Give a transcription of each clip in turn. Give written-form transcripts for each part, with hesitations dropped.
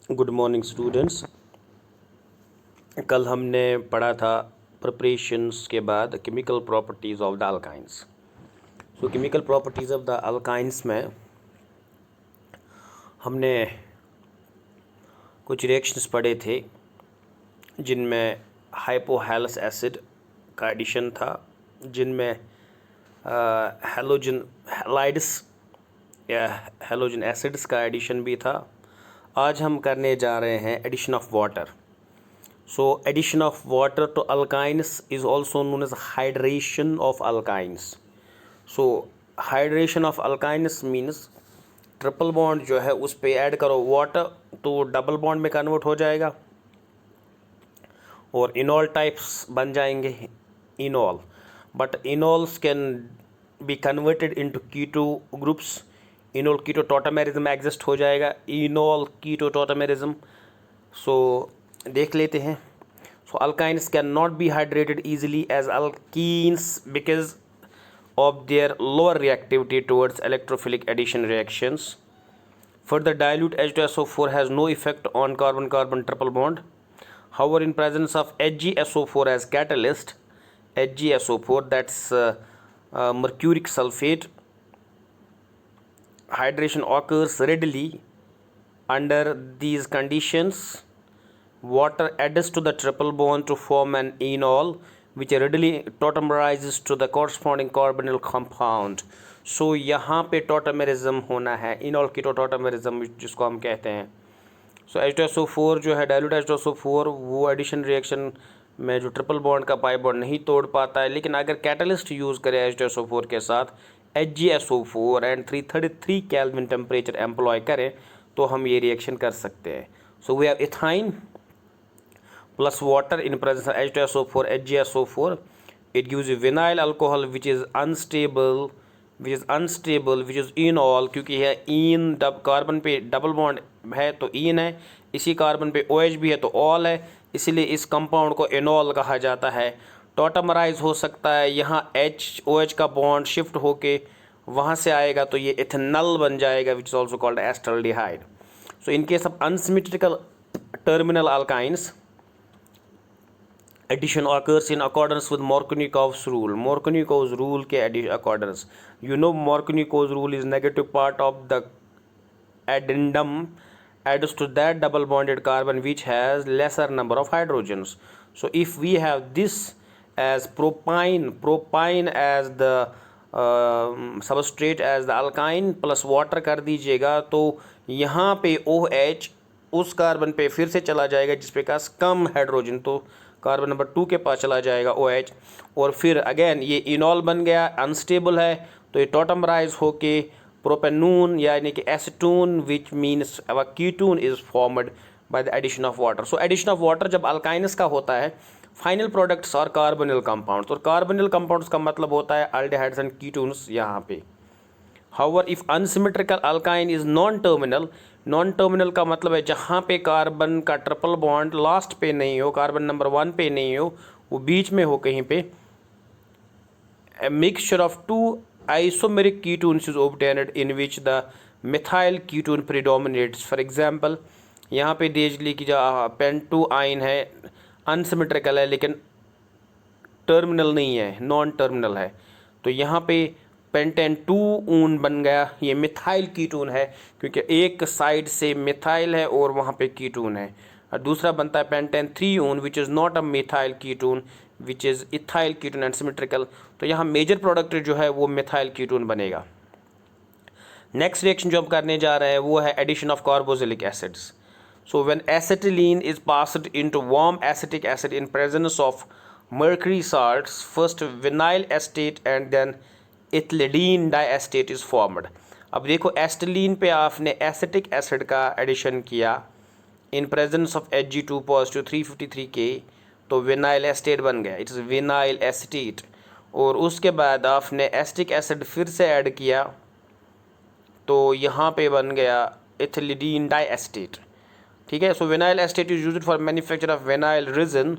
Good morning students. कल हमने पढ़ा था प्रिपरेशंस के बाद chemical properties of the alkynes. So chemical properties of the alkynes में हमने कुछ रिएक्शंस पढ़े थे जिनमें हाइपोहेलस एसिड का एडिशन था, जिनमें हेलोजन हैलाइड्स या हेलोजन एसिड्स का एडिशन भी था। आज हम करने जा रहे हैं addition of water. So addition of water to alkynes is also known as hydration of alkynes. So hydration of alkynes means triple bond जो है उस पे ऐड करो वाटर तो डबल बॉन्ड में कन्वर्ट हो जाएगा और इनॉल टाइप्स बन जाएंगे enol, but enols can be converted into keto groups. Enol keto tautomerism exist हो जाएगा, इनॉल कीटो टॉटमेरिज्म। सो देख लेते हैं। So alkynes can not be hydrated easily as alkenes because of their lower reactivity towards electrophilic addition reactions. Further, dilute H2SO4 has no effect on carbon-carbon triple bond. However, in presence of HgSO4 as catalyst, HgSO4, that's mercuric sulfate, hydration occurs readily. Under these conditions, water adds to the triple bond to form an enol which readily tautomerizes to the corresponding carbonyl compound. So यहाँ पे टॉटमेरिज्म होना है, इनॉल keto टॉटमेरिज्म जिसको हम कहते हैं। सो H2SO4 जो है डाइल्यूट H2SO4 वो एडिशन रिएक्शन में जो ट्रिपल बॉन्ड का पाई बॉन्ड नहीं तोड़ पाता है, लेकिन अगर कैटलिस्ट यूज़ करें H2SO4 के साथ HgSO4 and 333 kelvin temperature employ करें तो हम ये रिएक्शन कर सकते हैं। So we have ethyne plus water in presence of H2SO4 HgSO4. It gives you vinyl alcohol which is unstable, which is enol, क्योंकि यह इन कार्बन पे डबल बॉन्ड है तो इन है, इसी कार्बन पे OH भी है तो ऑल है, इसीलिए इस कंपाउंड को एनॉल कहा जाता है। टॉटमराइज हो सकता है, यहाँ OH का बॉन्ड शिफ्ट होके वहाँ से आएगा तो ये इथेनॉल बन जाएगा which is also called acetaldehyde. So in case of unsymmetrical terminal alkynes, addition occurs in accordance with Markovnikov's rule. Markovnikov's rule के accordance, you know Markovnikov's rule is negative part of the addendum adds to that double bonded carbon which has lesser number of hydrogens. So if we have this as propine as the substrate as the alkyne plus water कर दीजिएगा तो यहाँ पे OH उस carbon पे फिर से चला जाएगा जिसपे पास कम हाइड्रोजन, तो कार्बन नंबर 2 के पास चला जाएगा OH, और फिर अगेन ये इनॉल बन गया, अनस्टेबल है तो ये टॉटमराइज होके प्रोपेनून यानी कि acetone which means ketone is formed by the addition of water. So addition of water जब अल्काइनस का होता है, फाइनल प्रोडक्ट्स और कार्बोनिल कंपाउंड्स, और कार्बोनिल कंपाउंड्स का मतलब होता है अल्डिहाइड्स एंड कीटोन्स यहाँ पे। However, if unsymmetrical alkyne is non-terminal का मतलब है जहाँ पे कार्बन का ट्रिपल बॉन्ड लास्ट पे नहीं हो, कार्बन नंबर 1 पे नहीं हो, वो बीच में हो कहीं पे, a mixture of two isomeric ketones is obtained in which the methyl ketone predominates. For example, यहाँ पे देख ली कि जो पेंटोआइन है अनसिमेट्रिकल है लेकिन टर्मिनल नहीं है, नॉन टर्मिनल है, तो यहाँ पे पेंटेन 2 ऊन बन गया, ये मिथाइल कीटोन है क्योंकि एक साइड से मिथाइल है और वहाँ पे कीटोन है। और दूसरा बनता है pentan 3 one which is not a methyl ketone which is ethyl ketone and symmetrical, तो यहाँ मेजर प्रोडक्ट जो है वो मिथाइल कीटोन बनेगा। नेक्स्ट रिएक्शन जो हम करने जा रहे हैं वो है addition of carboxylic acids. So when acetylene is passed into warm acetic acid in presence of mercury salts, first vinyl acetate and then ethylene diacetate is formed. अब देखो एसिटिलीन पे आपने एसिटिक एसिड का एडिशन किया इन presence of Hg2 positive 353K, तो vinyl acetate बन गया, it is vinyl acetate, और उसके बाद आपने एसिटिक एसिड फिर से ऐड किया तो यहाँ पे बन गया इथिलीन डाइएसिटेट। ठीक है, so vinyl acetate is used for manufacture of vinyl resin.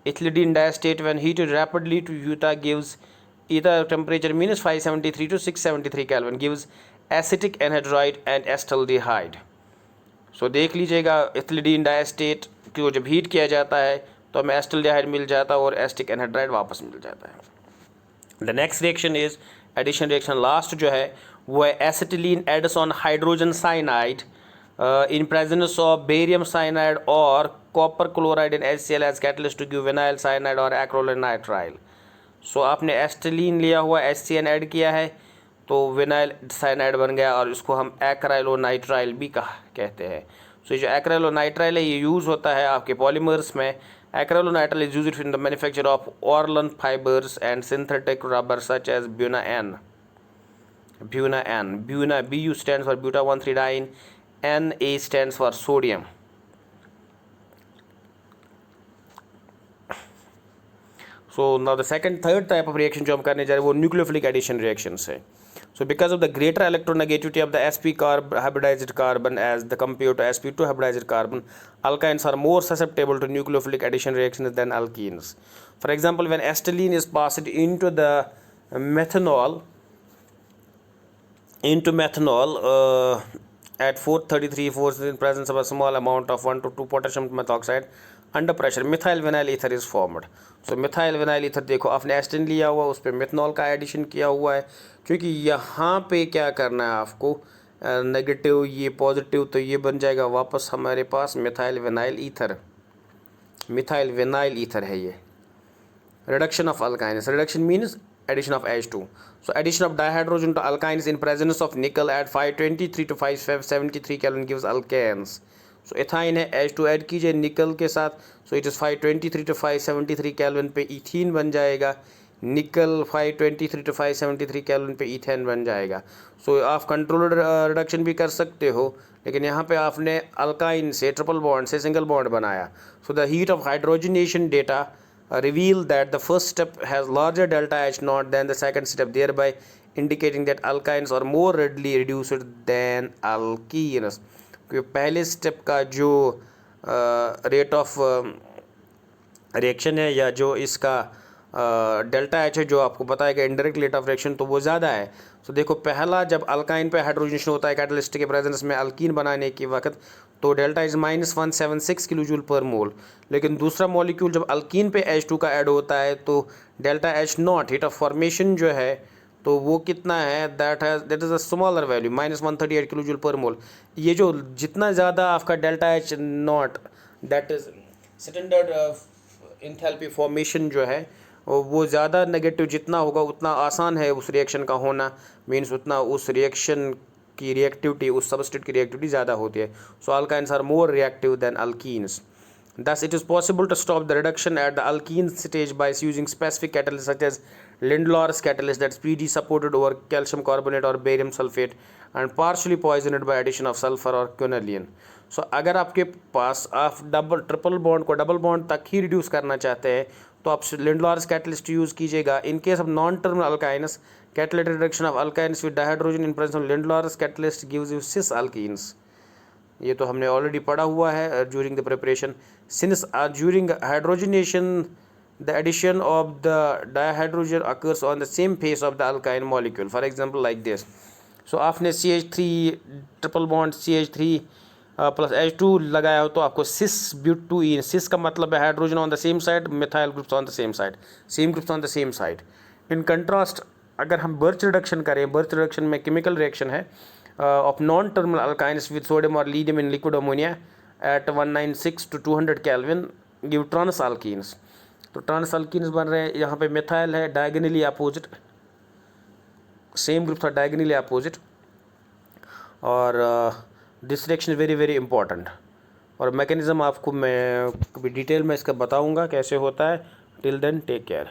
Ethylene diacetate when heated rapidly to ether gives ether temperature minus 573 to 673 Kelvin gives acetic anhydride and acetaldehyde. So देख लीजिएगा, इथिलीडीन डाइएस्टेट को जब heat किया जाता है तो हमें एस्टल्डिहाइड मिल जाता है और एसिटिक एनहाइड्राइड वापस मिल जाता है। The next reaction is addition reaction, last जो है वो है acetylene adds on hydrogen cyanide in presence of barium cyanide or copper chloride in HCl as catalyst to give vinyl cyanide और acrylonitrile। सो आपने एस्टिलीन लिया हुआ HCl ऐड किया है तो विनाइल साइनाइड बन गया और इसको हम एक्राइलोनाइट्राइल भी कहते हैं। सो ये जो एक्राइलोनाइट्राइल है ये यूज़ होता है आपके पॉलीमर्स में। Acrylonitrile is used in the manufacture of Orlon fibres and synthetic rubber such as Buna N. Buna BU stands for buta-1,3-diene, Na stands for sodium। So now the third type of reaction जो हम करने जा रहे हैं वो nucleophilic addition reactions है। So because of the greater electronegativity of the sp hybridized carbon as the compared to sp2 hybridized carbon, alkynes are more susceptible to nucleophilic addition reactions than alkenes. For example, when acetylene is passed into the methanol at 433 force in presence of a small amount of 1 to 2 potassium methoxide under pressure, methyl vinyl ether is formed। So methyl vinyl ether देखो आपने एस्टिन लिया हुआ उस पर methanol का addition किया हुआ है, क्योंकि यहाँ पे क्या करना है आपको, नेगेटिव ये पॉजिटिव, तो ये बन जाएगा वापस हमारे पास मिथाइल विनाइल ईथर है ये। Reduction of alkynes, reduction means addition of H2। So addition of dihydrogen to alkynes in presence of nickel at 523 to 573 Kelvin gives alkanes। So ethyne है, H2 ऐड कीजिए निकल के साथ, so it is 523 to 573 Kelvin पे ethene बन जाएगा, निकल 523 to 573 Kelvin पे इथेन बन जाएगा। So आप कंट्रोल्ड रिडक्शन भी कर सकते हो, लेकिन यहाँ पे आपने अल्काइन से ट्रिपल बॉन्ड से सिंगल बॉन्ड बनाया। So the heat of hydrogenation data reveal that the first step has larger delta H naught than the second step, thereby indicating that alkynes are more readily reduced than alkenes। क्योंकि पहले step का जो rate of reaction है या जो इसका delta H है जो आपको बताएगा इनडायरेक्ट रेट ऑफ रिएक्शन, तो वो ज़्यादा है। तो देखो पहला जब अल्काइन पे हाइड्रोजनेशन होता है कैटलिस्ट के प्रेजेंस में अल्कीन बनाने के वक्त, तो delta is -176 kilo joule per मोल। लेकिन दूसरा मॉलिक्यूल जब अल्कीन पे H2 का ऐड होता है तो delta H nought heat of formation जो है तो वो कितना है, that is a smaller value -138 kilo joule per mole. ये जो जितना ज़्यादा आपका delta H nought that is standard enthalpy formation जो है वो ज़्यादा नेगेटिव जितना होगा उतना आसान है उस रिएक्शन का होना, मीन्स उतना उस रिएक्शन की रिएक्टिविटी उस सबस्टेट की रिएक्टिविटी ज़्यादा होती है। So alkynes are more reactive than alkenes. Thus, it is possible to stop the reduction at the alkene stage by using specific catalysts such as Lindlar's catalyst, that's PD supported over calcium carbonate or barium sulfate and partially poisoned by addition of sulfur or quinoline। So, अगर आपके पास आप triple bond को double bond तक ही reduce करना चाहते हैं तो आप Lindlar's catalyst यूज़ कीजिएगा। In case of non terminal alkynes, catalytic reduction of alkynes with dihydrogen in presence of Lindlar's catalyst gives you cis alkenes। ये तो हमने ऑलरेडी पढ़ा हुआ है during the preparation. Since during hydrogenation the addition of the dihydrogen occurs on the same face of the alkyne molecule, for example like this. So आपने CH3 triple bond CH3 plus H2 लगाया हो तो आपको सिस ब्यूटूइन, सिस का मतलब है hydrogen on the same side, methyl groups on the same side, same groups on the same side. In contrast अगर हम बर्च रिडक्शन करें, बर्च रिडक्शन में केमिकल रिएक्शन है of non-terminal alkynes with sodium or lithium in liquid ammonia at 196 to 200 Kelvin give trans alkenes। तो trans alkenes बन रहे हैं, यहाँ पे मिथाइल है डायगोनली अपोजिट, सेम ग्रुप था डायगोनली अपोजिट, और this reaction very very important. और मैकेनिज्म आपको मैं कभी डिटेल में इसका बताऊंगा कैसे होता है। Till then take care.